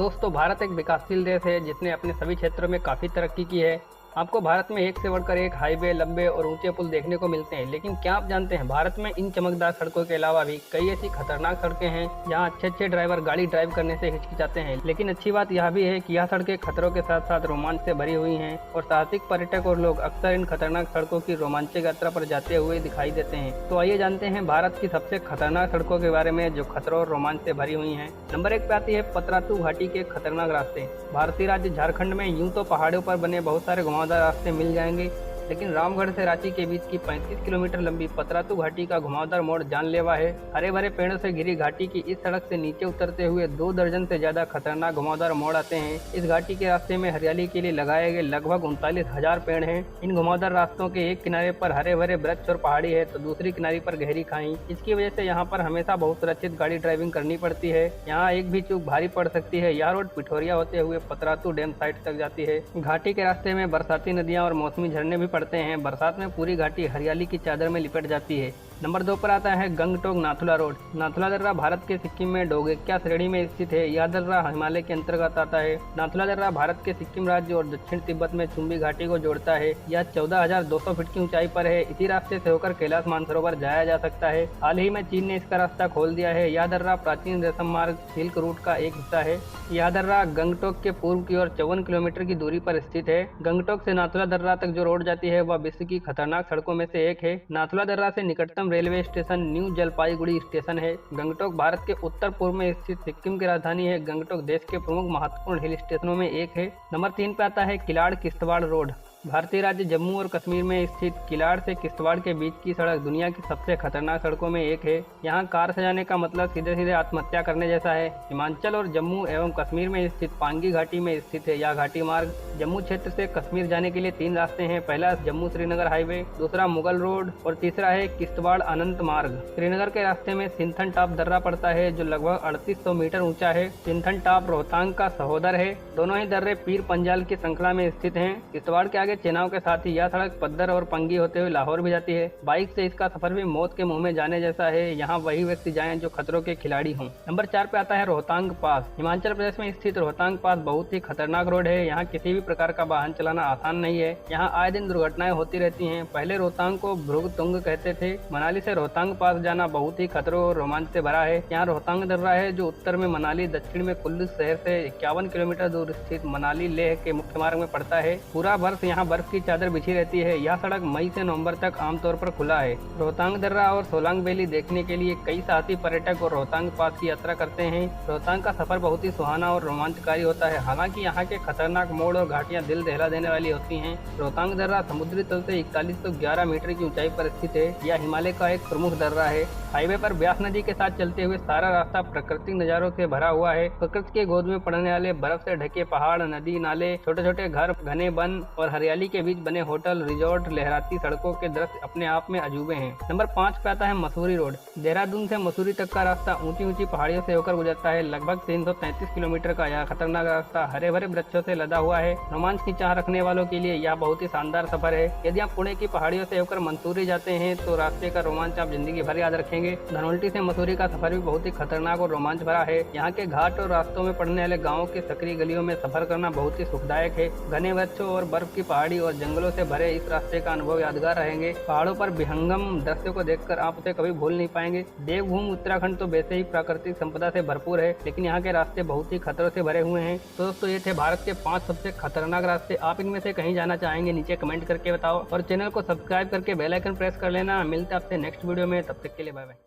दोस्तों, भारत एक विकासशील देश है जिसने अपने सभी क्षेत्रों में काफ़ी तरक्की की है। आपको भारत में एक से बढ़कर एक हाईवे, लंबे और ऊंचे पुल देखने को मिलते हैं। लेकिन क्या आप जानते हैं, भारत में इन चमकदार सड़कों के अलावा भी कई ऐसी खतरनाक सड़कें हैं जहां अच्छे ड्राइवर गाड़ी ड्राइव करने से हिचकिचाते हैं। लेकिन अच्छी बात यह भी है कि यह सड़कें खतरों के साथ साथ रोमांच से भरी हुई हैं और साहसिक पर्यटक और लोग अक्सर इन खतरनाक सड़कों की रोमांचक यात्रा पर जाते हुए दिखाई देते हैं। तो आइए जानते हैं भारत की सबसे खतरनाक सड़कों के बारे में जो खतरों और रोमांच से भरी हुई हैं। नंबर 1 पे आती है पतरातू घाटी के खतरनाक रास्ते। भारतीय राज्य झारखंड में यूं तो पहाड़ों पर बने बहुत सारे घुमावदार रास्ते मिल जाएंगे, लेकिन रामगढ़ से रांची के बीच की 35 किलोमीटर लंबी पतरातू घाटी का घुमावदार मोड़ जानलेवा है। हरे भरे पेड़ों से घिरी घाटी की इस सड़क से नीचे उतरते हुए 2 दर्जन से ज्यादा खतरनाक घुमावदार मोड़ आते हैं। इस घाटी के रास्ते में हरियाली के लिए लगाए गए लगभग 39,000 पेड़ हैं। इन घुमावदार रास्तों के एक किनारे पर हरे भरे वृक्ष और पहाड़ी है तो दूसरी किनारे पर गहरी खाई। इसकी वजह से यहाँ पर हमेशा बहुत सुरक्षित गाड़ी ड्राइविंग करनी पड़ती है। यहाँ एक भी चूक भारी पड़ सकती है। यह रोड पिठोरिया होते हुए पतरातू डैम साइट तक जाती है। घाटी के रास्ते में बरसाती नदियाँ और मौसमी झरने भी पड़ते हैं। बरसात में पूरी घाटी हरियाली की चादर में लिपट जाती है। नंबर 2 पर आता है गंगटोक नाथुला रोड। नाथुला दर्रा भारत के सिक्किम में डोगेक्या श्रेणी में स्थित है। यह दर्रा हिमालय के अंतर्गत आता है। नाथुला दर्रा भारत के सिक्किम राज्य और दक्षिण तिब्बत में चुम्बी घाटी को जोड़ता है। यह 14,200 फीट की ऊंचाई पर है। इसी रास्ते से होकर कैलाश मानसरोवर जाया जा सकता है। हाल ही में चीन ने इसका रास्ता खोल दिया है। यह दर्रा प्राचीन रेशम मार्ग सिल्क रूट का एक हिस्सा है। यह दर्रा गंगटोक के पूर्व की ओर 54 किलोमीटर की दूरी पर स्थित है। गंगटोक से नाथुला दर्रा तक जो रोड जाती है वह विश्व की खतरनाक सड़कों में से एक है। नाथुला दर्रा से निकटतम railway station new Jalpaiguri station है। गंगटोक भारत के उत्तर पूर्व में स्थित सिक्किम की राजधानी है। गंगटोक देश के प्रमुख महत्वपूर्ण हिल स्टेशनों में एक है। नंबर 3 पे आता है किलाड़ किश्तवाड़ रोड। भारतीय राज्य जम्मू और कश्मीर में स्थित किलाड़ से किश्तवाड़ के बीच की सड़क दुनिया की सबसे खतरनाक सड़कों में एक है। यहाँ कार से जाने का मतलब सीधे सीधे आत्महत्या करने जैसा है। हिमाचल और जम्मू एवं कश्मीर में स्थित पांगी घाटी में स्थित है यह घाटी मार्ग। जम्मू क्षेत्र से कश्मीर जाने के लिए 3 रास्ते हैं। पहला जम्मू श्रीनगर हाईवे, दूसरा मुगल रोड और तीसरा है किश्तवाड़ अनंत मार्ग। श्रीनगर के रास्ते में सिंथन टॉप दर्रा पड़ता है जो लगभग 3800 मीटर ऊंचा है। सिंथन टॉप रोहतांग का सहोदर है। दोनों ही दर्रे पीर पंजाल की श्रृंखला में स्थित हैं। किश्तवाड़ के आगे चेनाव के साथ ही यह सड़क पद्दर और पंगी होते हुए लाहौर भी जाती है। बाइक से इसका सफर भी मौत के मुंह में जाने जैसा है। यहाँ वही व्यक्ति जाएं जो खतरों के खिलाड़ी हों। नंबर 4 पे आता है रोहतांग पास। हिमाचल प्रदेश में स्थित रोहतांग पास बहुत ही खतरनाक रोड है। यहाँ किसी भी प्रकार का वाहन चलाना आसान नहीं है। यहाँ आए दिन दुर्घटनाएं होती रहती हैं। पहले रोहतांग को भृग तुंग कहते थे। मनाली से रोहतांग पास जाना बहुत ही खतरों और रोमांच से भरा है। यहाँ रोहतांग दर्रा है जो उत्तर में मनाली, दक्षिण में कुल्लू शहर से 51 किलोमीटर दूर स्थित मनाली लेह के मुख्य मार्ग में पड़ता है। पूरा वर्ष यहाँ बर्फ की चादर बिछी रहती है। यह सड़क मई से नवंबर तक आमतौर पर खुला है। रोहतांग दर्रा और सोलांग वैली देखने के लिए कई साहसी पर्यटक और रोहतांग पास की यात्रा करते हैं। रोहतांग का सफर बहुत ही सुहाना और रोमांचकारी होता है। हालांकि यहाँ के खतरनाक मोड़ और घाटियाँ दिल दहला देने वाली होती हैं। रोहतांग दर्रा समुद्री तल से 4111 मीटर की ऊंचाई पर स्थित है। यह हिमालय का एक प्रमुख दर्रा है। हाईवे पर ब्यास नदी के साथ चलते हुए सारा रास्ता प्राकृतिक नजारों से भरा हुआ है। प्रकृति के गोद में पड़ने वाले बर्फ से ढके पहाड़, नदी, नाले, छोटे छोटे घर, घने वन और हरियाली के बीच बने होटल, रिजॉर्ट, लहराती सड़कों के दृश्य अपने आप में अजूबे हैं। नंबर 5 पे आता है मसूरी रोड। देहरादून से मसूरी तक का रास्ता ऊंची ऊंची पहाड़ियों से होकर गुजरता है। लगभग 333 किलोमीटर का यह खतरनाक रास्ता हरे भरे वृक्षों से लदा हुआ है। रोमांच की चाह रखने वालों के लिए यह बहुत ही शानदार सफर है। यदि आप पुणे की पहाड़ियों से होकर मंसूरी जाते हैं तो रास्ते का रोमांच आप जिंदगी भर याद रखेंगे। धनोल्टी से मसूरी का सफर भी बहुत ही खतरनाक और रोमांच भरा है। यहाँ के घाट और रास्तों में पड़ने वाले गाँव के सकरी गलियों में सफर करना बहुत ही सुखदायक है। घने वृक्षों और बर्फ की पहाड़ी और जंगलों से भरे इस रास्ते का अनुभव यादगार रहेंगे। पहाड़ों पर विहंगम दृश्यों को देखकर आप उसे कभी भूल नहीं पाएंगे। देवभूमि उत्तराखंड तो वैसे ही प्राकृतिक संपदा से भरपूर है, लेकिन यहाँ के रास्ते बहुत ही खतरों से भरे हुए हैं। तो दोस्तों, ये थे भारत के 5 सबसे खतरनाक रास्ते। आप इनमें से कहीं जाना चाहेंगे नीचे कमेंट करके बताओ और चैनल को सब्सक्राइब करके बेल आइकन प्रेस कर लेना। मिलते हैं आपसे नेक्स्ट वीडियो में, तब तक के लिए बाय बाय।